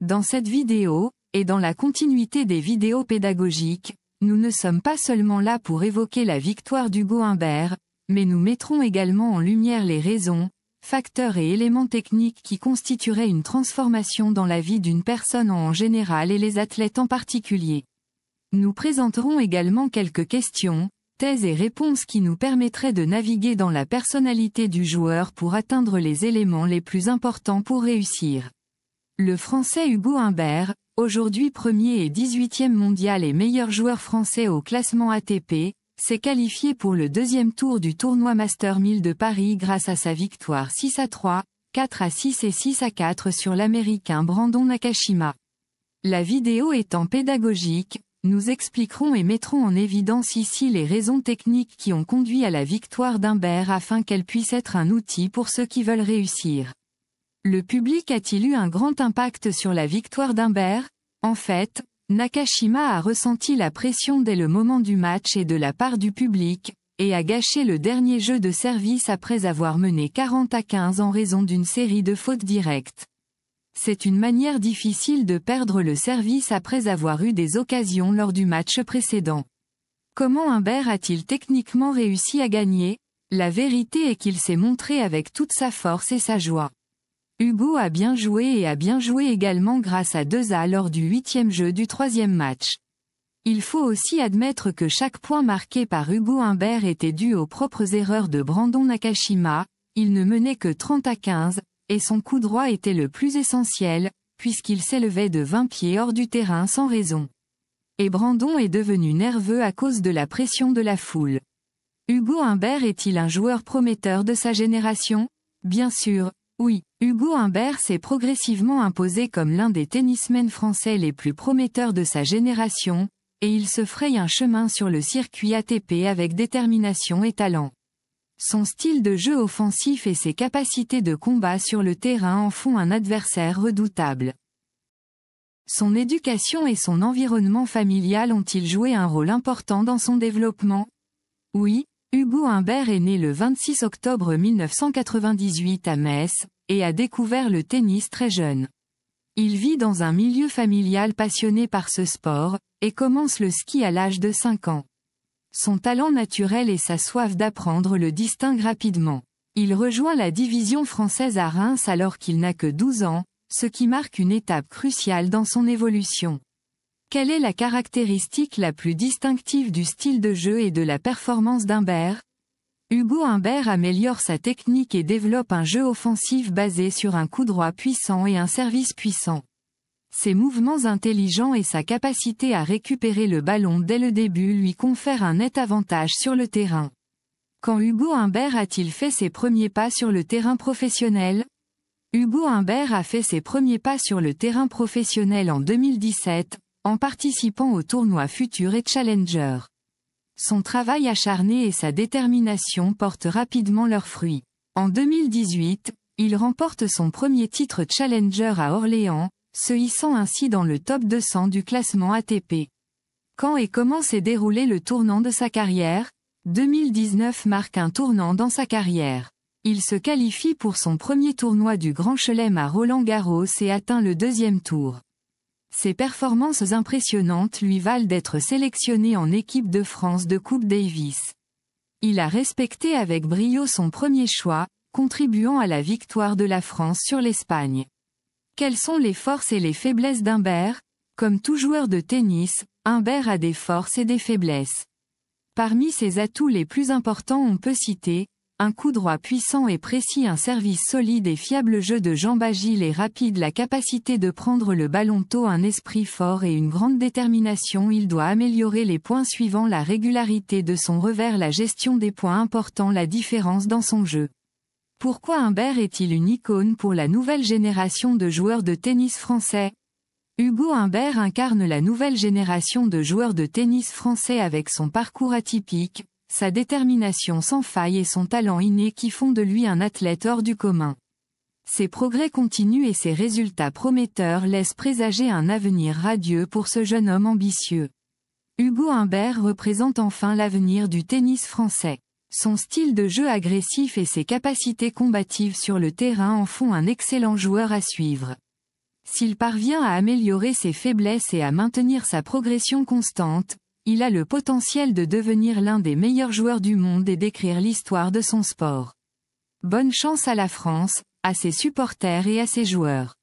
Dans cette vidéo, et dans la continuité des vidéos pédagogiques, nous ne sommes pas seulement là pour évoquer la victoire d'Hugo Humbert, mais nous mettrons également en lumière les raisons, facteurs et éléments techniques qui constitueraient une transformation dans la vie d'une personne en général et les athlètes en particulier. Nous présenterons également quelques questions, thèses et réponses qui nous permettraient de naviguer dans la personnalité du joueur pour atteindre les éléments les plus importants pour réussir. Le Français Hugo Humbert, aujourd'hui 1er et 18e mondial et meilleur joueur français au classement ATP, s'est qualifié pour le deuxième tour du tournoi Master 1000 de Paris grâce à sa victoire 6-3, 4-6 et 6-4 sur l'Américain Brandon Nakashima. La vidéo étant pédagogique, nous expliquerons et mettrons en évidence ici les raisons techniques qui ont conduit à la victoire d'Humbert afin qu'elle puisse être un outil pour ceux qui veulent réussir. Le public a-t-il eu un grand impact sur la victoire d'Humbert? En fait, Nakashima a ressenti la pression dès le moment du match et de la part du public, et a gâché le dernier jeu de service après avoir mené 40-15 en raison d'une série de fautes directes. C'est une manière difficile de perdre le service après avoir eu des occasions lors du match précédent. Comment Humbert a-t-il techniquement réussi à gagner? La vérité est qu'il s'est montré avec toute sa force et sa joie. Hugo a bien joué et a bien joué également grâce à 2-A lors du 8e jeu du 3e match. Il faut aussi admettre que chaque point marqué par Hugo Humbert était dû aux propres erreurs de Brandon Nakashima, il ne menait que 30-15, et son coup droit était le plus essentiel, puisqu'il s'élevait de 20 pieds hors du terrain sans raison. Et Brandon est devenu nerveux à cause de la pression de la foule. Hugo Humbert est-il un joueur prometteur de sa génération? Bien sûr, oui. Hugo Humbert s'est progressivement imposé comme l'un des tennismen français les plus prometteurs de sa génération, et il se fraye un chemin sur le circuit ATP avec détermination et talent. Son style de jeu offensif et ses capacités de combat sur le terrain en font un adversaire redoutable. Son éducation et son environnement familial ont-ils joué un rôle important dans son développement? Oui, Hugo Humbert est né le 26 octobre 1998 à Metz, et a découvert le tennis très jeune. Il vit dans un milieu familial passionné par ce sport, et commence le ski à l'âge de 5 ans. Son talent naturel et sa soif d'apprendre le distinguent rapidement. Il rejoint la division française à Reims alors qu'il n'a que 12 ans, ce qui marque une étape cruciale dans son évolution. Quelle est la caractéristique la plus distinctive du style de jeu et de la performance d'Humbert? Hugo Humbert améliore sa technique et développe un jeu offensif basé sur un coup droit puissant et un service puissant. Ses mouvements intelligents et sa capacité à récupérer le ballon dès le début lui confèrent un net avantage sur le terrain. Quand Hugo Humbert a-t-il fait ses premiers pas sur le terrain professionnel? Hugo Humbert a fait ses premiers pas sur le terrain professionnel en 2017, en participant au tournoi Futur et Challenger. Son travail acharné et sa détermination portent rapidement leurs fruits. En 2018, il remporte son premier titre Challenger à Orléans, se hissant ainsi dans le top 200 du classement ATP. Quand et comment s'est déroulé le tournant de sa carrière? 2019 marque un tournant dans sa carrière. Il se qualifie pour son premier tournoi du Grand Chelem à Roland-Garros et atteint le deuxième tour. Ses performances impressionnantes lui valent d'être sélectionné en équipe de France de Coupe Davis. Il a respecté avec brio son premier choix, contribuant à la victoire de la France sur l'Espagne. Quelles sont les forces et les faiblesses d'Humbert? Comme tout joueur de tennis, Humbert a des forces et des faiblesses. Parmi ses atouts les plus importants on peut citer un coup droit puissant et précis, un service solide et fiable, jeu de jambes agile et rapide, la capacité de prendre le ballon tôt, un esprit fort et une grande détermination. Il doit améliorer les points suivants: la régularité de son revers, la gestion des points importants, la différence dans son jeu. Pourquoi Humbert est-il une icône pour la nouvelle génération de joueurs de tennis français? Hugo Humbert incarne la nouvelle génération de joueurs de tennis français avec son parcours atypique, sa détermination sans faille et son talent inné qui font de lui un athlète hors du commun. Ses progrès continus et ses résultats prometteurs laissent présager un avenir radieux pour ce jeune homme ambitieux. Hugo Humbert représente enfin l'avenir du tennis français. Son style de jeu agressif et ses capacités combatives sur le terrain en font un excellent joueur à suivre. S'il parvient à améliorer ses faiblesses et à maintenir sa progression constante, il a le potentiel de devenir l'un des meilleurs joueurs du monde et d'écrire l'histoire de son sport. Bonne chance à la France, à ses supporters et à ses joueurs.